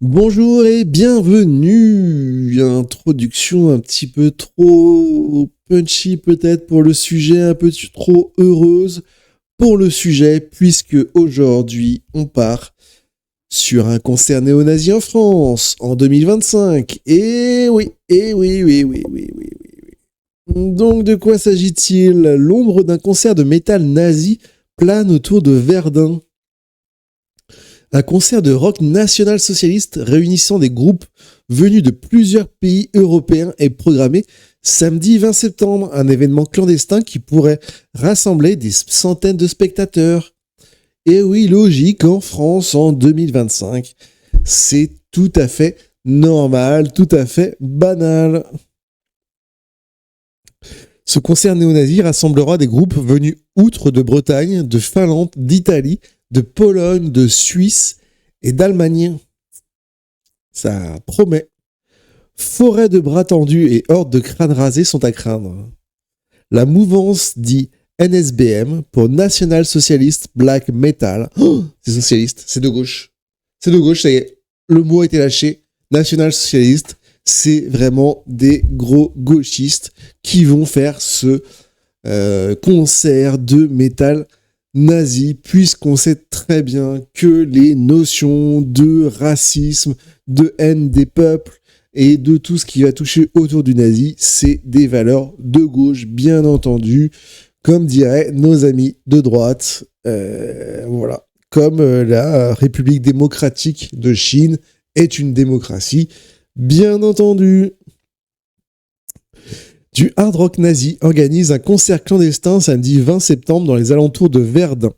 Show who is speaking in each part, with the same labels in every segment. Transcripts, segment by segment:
Speaker 1: Bonjour et bienvenue. Introduction un petit peu trop punchy peut-être pour le sujet, un peu trop heureuse pour le sujet, puisque aujourd'hui on part sur un concert néo-nazi en France en 2025. Et oui. Donc de quoi s'agit-il? L'ombre d'un concert de métal nazi plane autour de Verdun. Un concert de rock national-socialiste réunissant des groupes venus de plusieurs pays européens est programmé samedi 20 septembre, un événement clandestin qui pourrait rassembler des centaines de spectateurs. Et oui, logique, en France en 2025, c'est tout à fait normal, tout à fait banal. Ce concert néo-nazi rassemblera des groupes venus outre de Bretagne, de Finlande, d'Italie, de Pologne, de Suisse et d'Allemagne. Ça promet. Forêt de bras tendus et hordes de crânes rasés sont à craindre. La mouvance dit NSBM pour National Socialist Black Metal. Oh, c'est socialiste, c'est de gauche. C'est de gauche, ça y est. Le mot a été lâché. National Socialist, c'est vraiment des gros gauchistes qui vont faire ce concert de métal nazi, puisqu'on sait très bien que les notions de racisme, de haine des peuples et de tout ce qui va toucher autour du nazi, c'est des valeurs de gauche, bien entendu, comme diraient nos amis de droite, voilà, comme la République démocratique de Chine est une démocratie, bien entendu. Du hard rock nazi organise un concert clandestin samedi 20 septembre dans les alentours de Verdun,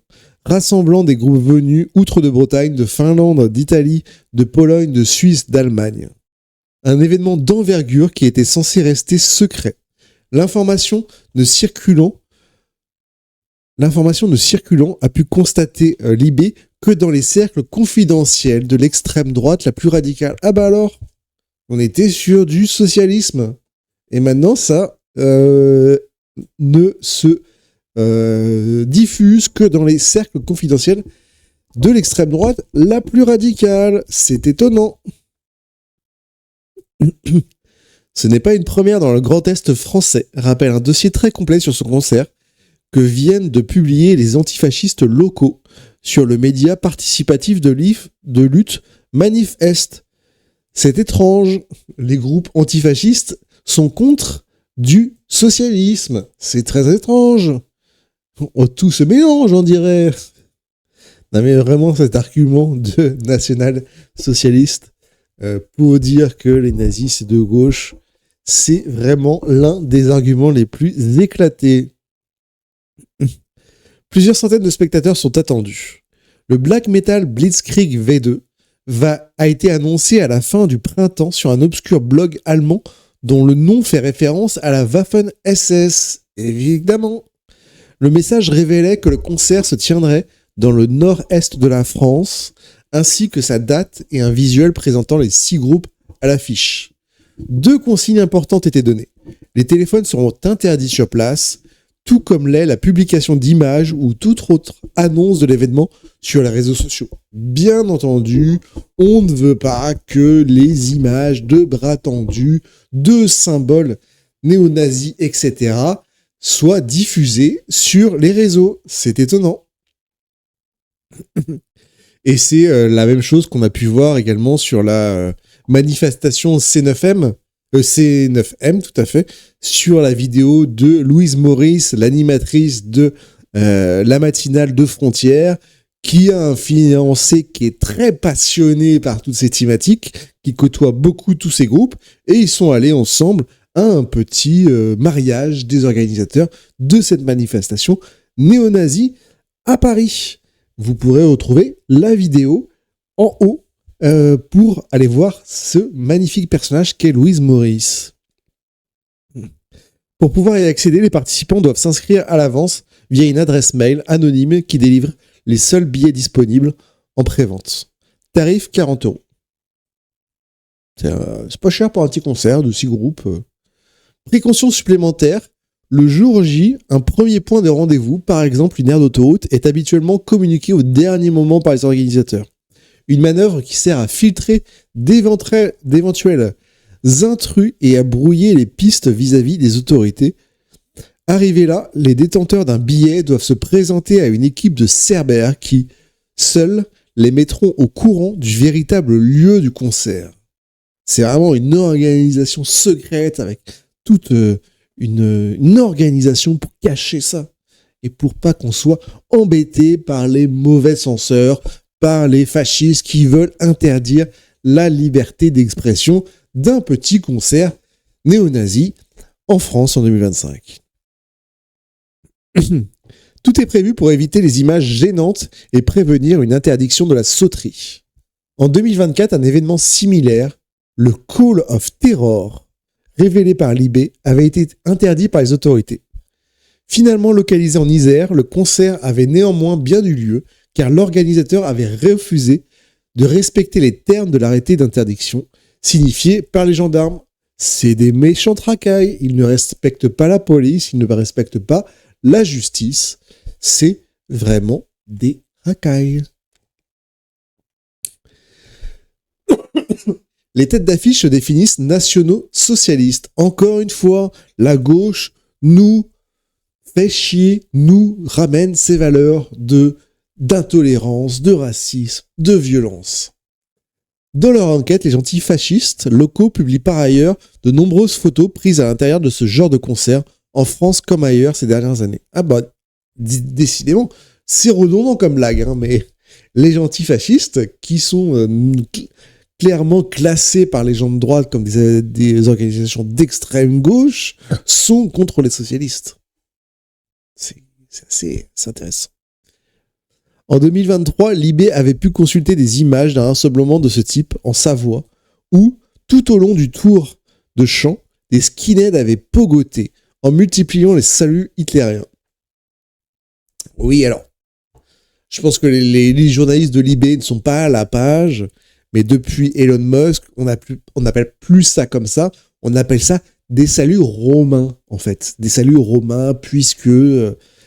Speaker 1: rassemblant des groupes venus outre de Bretagne, de Finlande, d'Italie, de Pologne, de Suisse, d'Allemagne. Un événement d'envergure qui était censé rester secret. L'information ne circulant a pu constater Libé que dans les cercles confidentiels de l'extrême droite la plus radicale. Ah bah alors, on était sur du socialisme. Et maintenant, ça ne se diffuse que dans les cercles confidentiels de l'extrême droite la plus radicale. C'est étonnant. Ce n'est pas une première dans le Grand Est français, rappelle un dossier très complet sur ce concert que viennent de publier les antifascistes locaux sur le média participatif de lutte Manif Est. C'est étrange, les groupes antifascistes sont contre du socialisme. C'est très étrange. Tout se mélange, on dirait. Non mais vraiment cet argument de national-socialiste pour dire que les nazis c'est de gauche, c'est vraiment l'un des arguments les plus éclatés. Plusieurs centaines de spectateurs sont attendus. Le black metal Blitzkrieg V2 a été annoncé à la fin du printemps sur un obscur blog allemand dont le nom fait référence à la Waffen-SS, évidemment. Le message révélait que le concert se tiendrait dans le nord-est de la France, ainsi que sa date et un visuel présentant les 6 groupes à l'affiche. 2 consignes importantes étaient données. Les téléphones seront interdits sur place, tout comme l'est la publication d'images ou toute autre annonce de l'événement sur les réseaux sociaux. Bien entendu, on ne veut pas que les images de bras tendus, de symboles néo-nazis, etc. soient diffusées sur les réseaux. C'est étonnant. Et c'est la même chose qu'on a pu voir également sur la manifestation C9M, C9M tout à fait, sur la vidéo de Louise Maurice, l'animatrice de la matinale de Frontières, qui a un fiancé qui est très passionné par toutes ces thématiques, qui côtoie beaucoup tous ces groupes, et ils sont allés ensemble à un petit mariage des organisateurs de cette manifestation néo-nazie à Paris. Vous pourrez retrouver la vidéo en haut pour aller voir ce magnifique personnage qu'est Louise Maurice. Pour pouvoir y accéder, les participants doivent s'inscrire à l'avance via une adresse mail anonyme qui délivre les seuls billets disponibles en pré-vente. Tarif 40€. C'est pas cher pour un petit concert de 6 groupes. Précaution supplémentaire, le jour J, un premier point de rendez-vous, par exemple une aire d'autoroute, est habituellement communiqué au dernier moment par les organisateurs. Une manœuvre qui sert à filtrer d'éventuels intrus et à brouiller les pistes vis-à-vis des autorités. Arrivés là, les détenteurs d'un billet doivent se présenter à une équipe de cerbères qui, seuls, les mettront au courant du véritable lieu du concert. C'est vraiment une organisation secrète avec toute une organisation pour cacher ça et pour pas qu'on soit embêté par les mauvais censeurs, par les fascistes qui veulent interdire la liberté d'expression d'un petit concert néo-nazi en France en 2025. Tout est prévu pour éviter les images gênantes et prévenir une interdiction de la sauterie. En 2024, un événement similaire, le Call of Terror, révélé par Libé, avait été interdit par les autorités. Finalement localisé en Isère, le concert avait néanmoins bien eu lieu, car l'organisateur avait refusé de respecter les termes de l'arrêté d'interdiction, signifié par les gendarmes. C'est des méchants racailles, ils ne respectent pas la police, ils ne respectent pas la justice. C'est vraiment des racailles. Les têtes d'affiche se définissent nationaux socialistes. Encore une fois, la gauche nous fait chier, nous ramène ces valeurs d'intolérance, de racisme, de violence. Dans leur enquête, les antifascistes locaux publient par ailleurs de nombreuses photos prises à l'intérieur de ce genre de concert, en France comme ailleurs ces dernières années. Ah bah, décidément, c'est redondant comme blague, hein, mais les antifascistes, qui sont clairement classés par les gens de droite comme des organisations d'extrême gauche, sont contre les socialistes. C'est intéressant. En 2023, Libé avait pu consulter des images d'un rassemblement de ce type en Savoie, où, tout au long du tour de chant, des skinheads avaient pogoté en multipliant les saluts hitlériens. Oui, alors, je pense que les journalistes de Libé ne sont pas à la page, mais depuis Elon Musk, on n'appelle plus ça comme ça, on appelle ça des saluts romains, en fait. Des saluts romains, puisque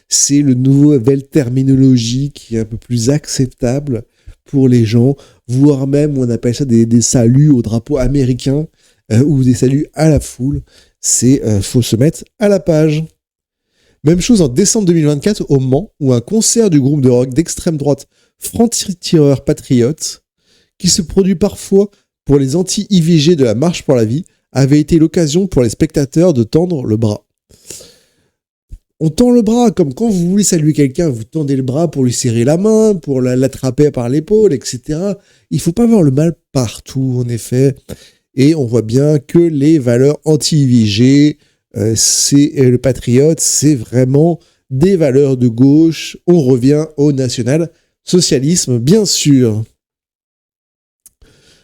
Speaker 1: c'est le nouvelle terminologie qui est un peu plus acceptable pour les gens, voire même on appelle ça des saluts au drapeau américain ou des saluts à la foule. Faut se mettre à la page. Même chose en décembre 2024 au Mans, où un concert du groupe de rock d'extrême droite Franc-Tireur Patriote, qui se produit parfois pour les anti-IVG de la Marche pour la vie, avait été l'occasion pour les spectateurs de tendre le bras. On tend le bras, comme quand vous voulez saluer quelqu'un, vous tendez le bras pour lui serrer la main, pour l'attraper par l'épaule, etc. Il ne faut pas voir le mal partout, en effet. Et on voit bien que les valeurs anti-IVG, le patriote, c'est vraiment des valeurs de gauche. On revient au national-socialisme, bien sûr.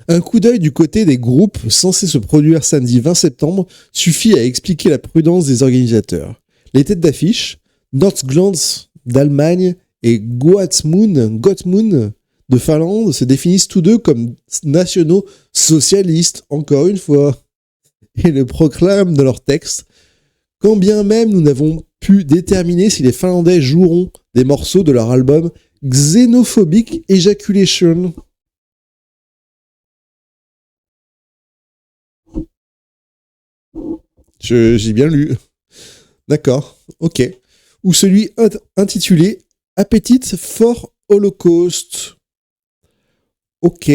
Speaker 1: Un coup d'œil du côté des groupes censés se produire samedi 20 septembre suffit à expliquer la prudence des organisateurs. Les têtes d'affiche, Northglans d'Allemagne et Gottmund de Finlande se définissent tous deux comme nationaux socialistes, encore une fois, et le proclament dans leur texte, quand bien même nous n'avons pu déterminer si les Finlandais joueront des morceaux de leur album Xenophobic Ejaculation. J'ai bien lu. D'accord, ok. Ou celui intitulé Appetite for Holocaust. Ok.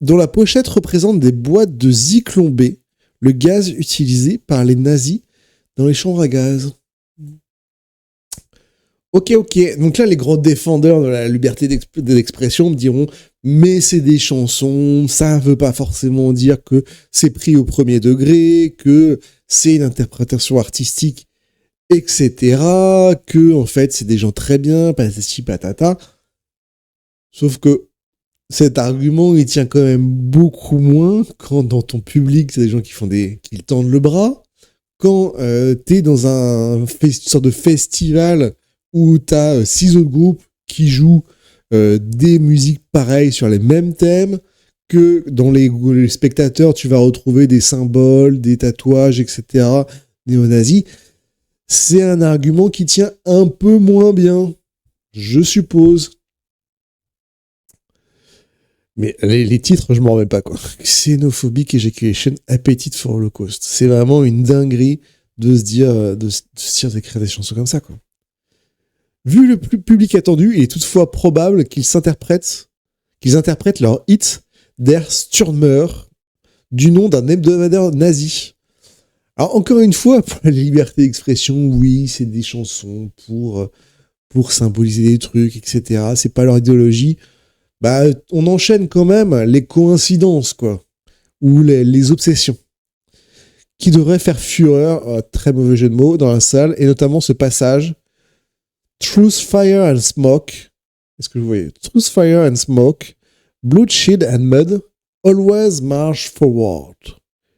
Speaker 1: Dont la pochette représente des boîtes de Zyklon B, le gaz utilisé par les nazis dans les chambres à gaz. Ok. Donc là, les grands défendeurs de la liberté d'expression me diront mais c'est des chansons, ça veut pas forcément dire que c'est pris au premier degré, que c'est une interprétation artistique, etc. Que, en fait, c'est des gens très bien, patati patata. Sauf que cet argument, il tient quand même beaucoup moins quand dans ton public, c'est des gens qui tendent le bras. Quand t'es dans une sorte de festival où t'as 6 autres groupes qui jouent des musiques pareilles sur les mêmes thèmes, que dans les spectateurs, tu vas retrouver des symboles, des tatouages, etc., néo-nazis, c'est un argument qui tient un peu moins bien, je suppose. Mais les titres, je m'en remets pas, quoi. Xenophobic Ejaculation, Appetite for Holocaust. C'est vraiment une dinguerie de se dire, d'écrire des chansons comme ça, quoi. Vu le public attendu, il est toutefois probable qu'ils interprètent leur hit Der Stürmer du nom d'un hebdomadaire nazi. Alors, encore une fois, pour la liberté d'expression, oui, c'est des chansons pour symboliser des trucs, etc. C'est pas leur idéologie. Bah, on enchaîne quand même les coïncidences, quoi. Ou les obsessions. Qui devraient faire fureur, très mauvais jeu de mots, dans la salle, et notamment ce passage Truth, Fire and Smoke. Est-ce que vous voyez? Truth, Fire and Smoke, Bloodshed and Mud, Always March Forward.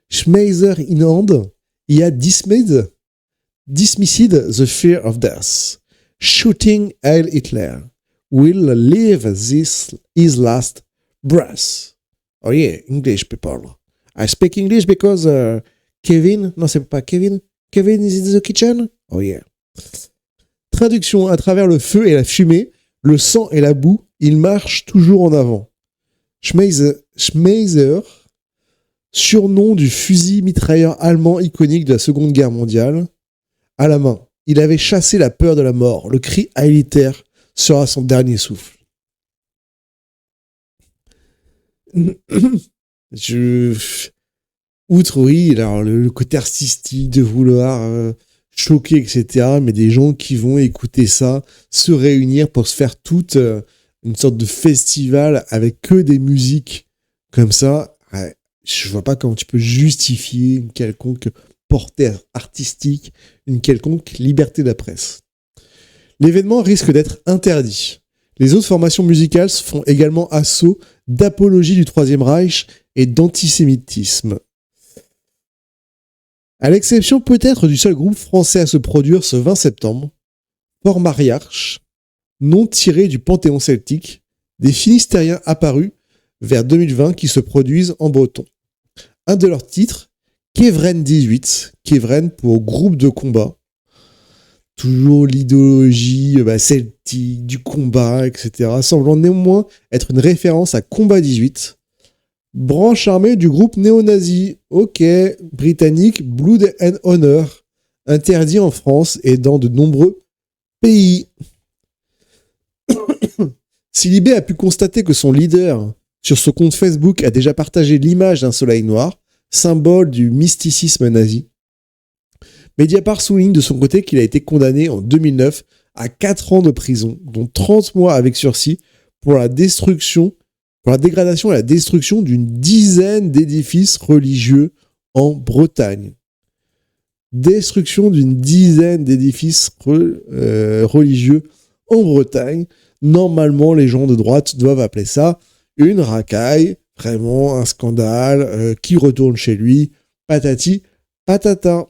Speaker 1: Schmeiser in hand, he had dismissed the fear of death. Shooting Heil Hitler will leave his last breath. Oh yeah, English people. I speak English because Kevin, non c'est pas Kevin, Kevin is in the kitchen. Oh yeah. Traduction: à travers le feu et la fumée, le sang et la boue, il marche toujours en avant. Schmeiser, surnom du fusil mitrailleur allemand iconique de la Seconde Guerre mondiale, à la main. Il avait chassé la peur de la mort. Le cri Heil Hitler sera son dernier souffle. Outre, oui, alors le côté artistique de vouloir choquer, etc., mais des gens qui vont écouter ça, se réunir pour se faire toute une sorte de festival avec que des musiques comme ça, ouais, je vois pas comment tu peux justifier une quelconque portée artistique, une quelconque liberté de la presse. L'événement risque d'être interdit. Les autres formations musicales font également assaut d'apologie du Troisième Reich et d'antisémitisme. À l'exception peut-être du seul groupe français à se produire ce 20 septembre, Port Mariarche, nom tiré du panthéon celtique, des Finistériens apparus vers 2020 qui se produisent en breton. Un de leurs titres, Kevren 18, Kevren pour groupe de combat, toujours l'idéologie celtique, du combat, etc., semblant néanmoins être une référence à Combat 18, branche armée du groupe néo-nazi, britannique Blood and Honor, interdit en France et dans de nombreux pays. Si Libé a pu constater que son leader sur son compte Facebook a déjà partagé l'image d'un soleil noir, symbole du mysticisme nazi, Mediapart souligne de son côté qu'il a été condamné en 2009 à 4 ans de prison, dont 30 mois avec sursis, pour la dégradation et la destruction d'une dizaine d'édifices religieux en Bretagne. Destruction d'une dizaine d'édifices religieux en Bretagne. Normalement, les gens de droite doivent appeler ça une racaille, vraiment un scandale, qui retourne chez lui, patati, patata.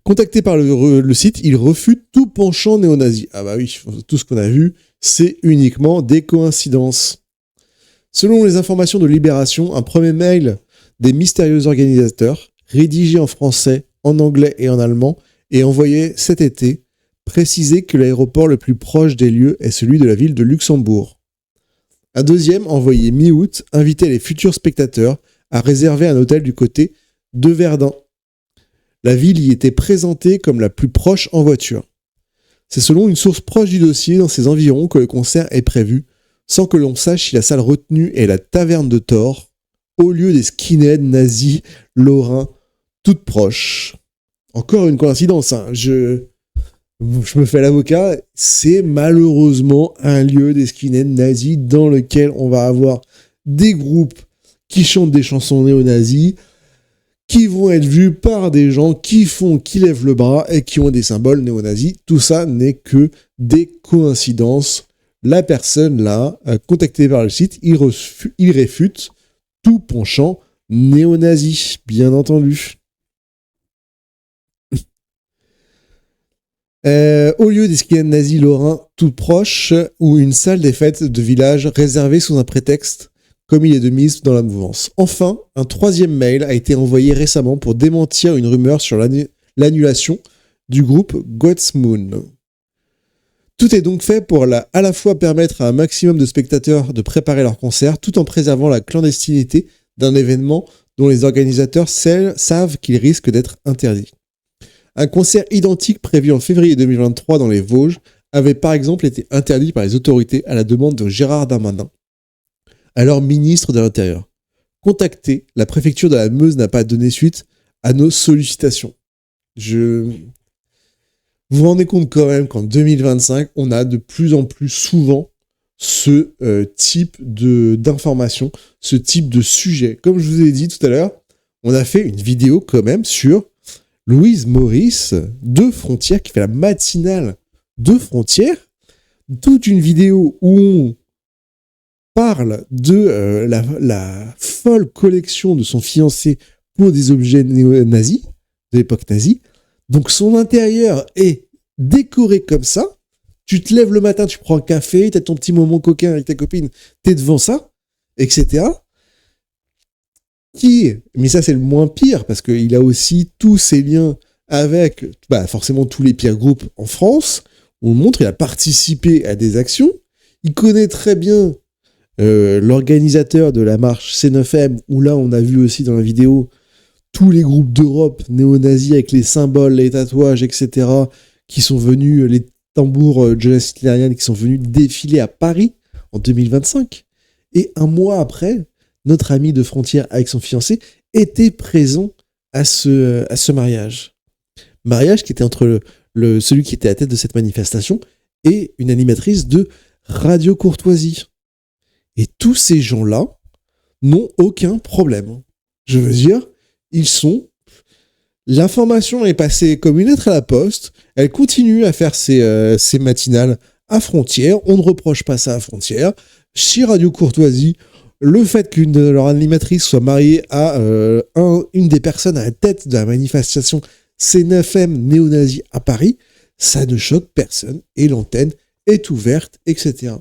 Speaker 1: Contacté par le site, il refute tout penchant néo-nazi. Ah bah oui, tout ce qu'on a vu, c'est uniquement des coïncidences. Selon les informations de Libération, un premier mail des mystérieux organisateurs, rédigé en français, en anglais et en allemand, et envoyé cet été, précisait que l'aéroport le plus proche des lieux est celui de la ville de Luxembourg. Un deuxième, envoyé mi-août, invitait les futurs spectateurs à réserver un hôtel du côté de Verdun. La ville y était présentée comme la plus proche en voiture. C'est selon une source proche du dossier dans ses environs que le concert est prévu, sans que l'on sache si la salle retenue est la taverne de Thor, au lieu des skinheads nazis lorrains, toutes proches. Encore une coïncidence, hein. Je me fais l'avocat, c'est malheureusement un lieu des skinheads nazis dans lequel on va avoir des groupes qui chantent des chansons néo-nazis, qui vont être vus par des gens qui lèvent le bras et qui ont des symboles néo-nazis. Tout ça n'est que des coïncidences. La personne là, contactée par le site, il réfute tout penchant néo-nazi, bien entendu. Au lieu des skinheads nazis lorrains tout proches, ou une salle des fêtes de village réservée sous un prétexte, comme il est de mise dans la mouvance. Enfin, un troisième mail a été envoyé récemment pour démentir une rumeur sur l'annulation du groupe Godsmoon. Tout est donc fait pour à la fois permettre à un maximum de spectateurs de préparer leur concert, tout en préservant la clandestinité d'un événement dont les organisateurs savent qu'il risque d'être interdit. Un concert identique prévu en février 2023 dans les Vosges avait par exemple été interdit par les autorités à la demande de Gérard Darmanin, alors ministre de l'Intérieur. Contacté, la préfecture de la Meuse n'a pas donné suite à nos sollicitations. Vous vous rendez compte quand même qu'en 2025, on a de plus en plus souvent ce type d'information, ce type de sujet. Comme je vous ai dit tout à l'heure, on a fait une vidéo quand même sur Louise Maurice de Frontières, qui fait la matinale de Frontières. Toute une vidéo où on parle de la folle collection de son fiancé pour des objets néo-nazis, de l'époque nazie. Donc son intérieur est décoré comme ça. Tu te lèves le matin, tu prends un café, t'as ton petit moment coquin avec ta copine, t'es devant ça, etc. Mais ça c'est le moins pire, parce qu'il a aussi tous ses liens avec forcément tous les pires groupes en France. On le montre, il a participé à des actions. Il connaît très bien l'organisateur de la marche C9M, où là on a vu aussi dans la vidéo tous les groupes d'Europe néo-nazis avec les symboles, les tatouages, etc., qui sont venus, les tambours jeunesse hitlérienne qui sont venus défiler à Paris en 2025. Et un mois après, notre ami de Frontières avec son fiancé était présent à ce mariage. Mariage qui était entre celui qui était à la tête de cette manifestation et une animatrice de Radio Courtoisie. Et tous ces gens-là n'ont aucun problème. Je veux dire, l'information est passée comme une lettre à la poste, elle continue à faire ses matinales à Frontières, on ne reproche pas ça à Frontières. Chez Radio Courtoisie, le fait qu'une de leurs animatrices soit mariée à une des personnes à la tête de la manifestation C9M néo-nazi à Paris, ça ne choque personne et l'antenne est ouverte, etc.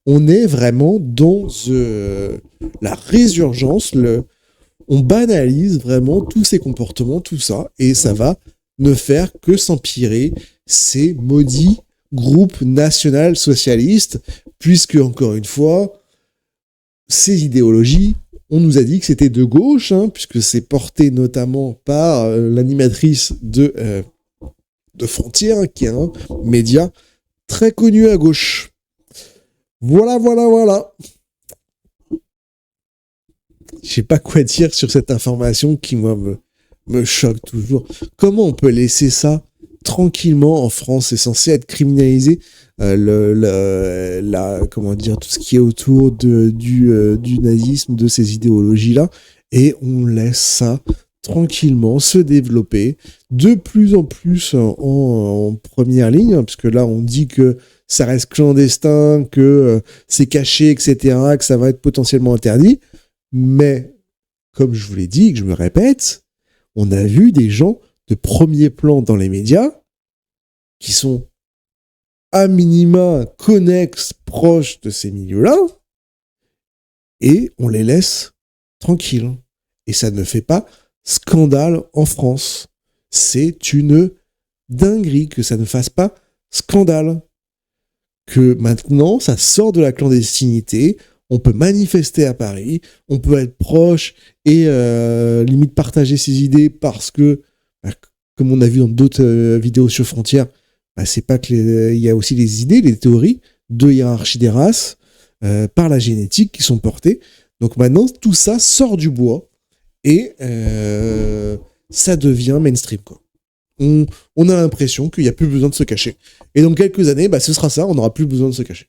Speaker 1: On est vraiment dans la résurgence, on banalise vraiment tous ces comportements, tout ça, et ça va ne faire que s'empirer ces maudits groupes national-socialistes, puisque, encore une fois, ces idéologies, on nous a dit que c'était de gauche, puisque c'est porté notamment par l'animatrice de Frontières, qui est un média très connu à gauche. Voilà. Je sais pas quoi dire sur cette information qui, moi, me choque toujours. Comment on peut laisser ça tranquillement en France? C'est censé être criminalisé, comment dire, tout ce qui est autour du nazisme, de ces idéologies-là, et on laisse ça tranquillement se développer de plus en plus en première ligne, puisque là, on dit que ça reste clandestin, que c'est caché, etc., que ça va être potentiellement interdit. Mais, comme je vous l'ai dit et que je me répète, on a vu des gens de premier plan dans les médias qui sont à minima connexes, proches de ces milieux-là, et on les laisse tranquilles. Et ça ne fait pas scandale en France. C'est une dinguerie que ça ne fasse pas scandale. Que maintenant, ça sort de la clandestinité, on peut manifester à Paris, on peut être proche et limite partager ses idées parce que, comme on a vu dans d'autres vidéos sur Frontières, c'est pas que il y a aussi les idées, les théories de hiérarchie des races par la génétique qui sont portées. Donc maintenant, tout ça sort du bois et ça devient mainstream, quoi. On a l'impression qu'il n'y a plus besoin de se cacher. Et dans quelques années, ce sera ça, on n'aura plus besoin de se cacher.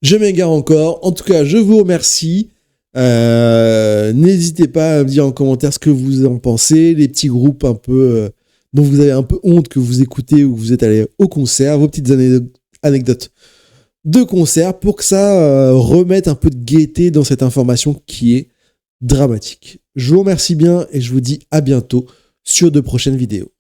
Speaker 1: Je m'égare encore. En tout cas, je vous remercie. N'hésitez pas à me dire en commentaire ce que vous en pensez, les petits groupes un peu dont vous avez un peu honte que vous écoutez ou que vous êtes allé au concert, vos petites anecdotes de concert pour que ça remette un peu de gaieté dans cette information qui est dramatique. Je vous remercie bien et je vous dis à bientôt sur de prochaines vidéos.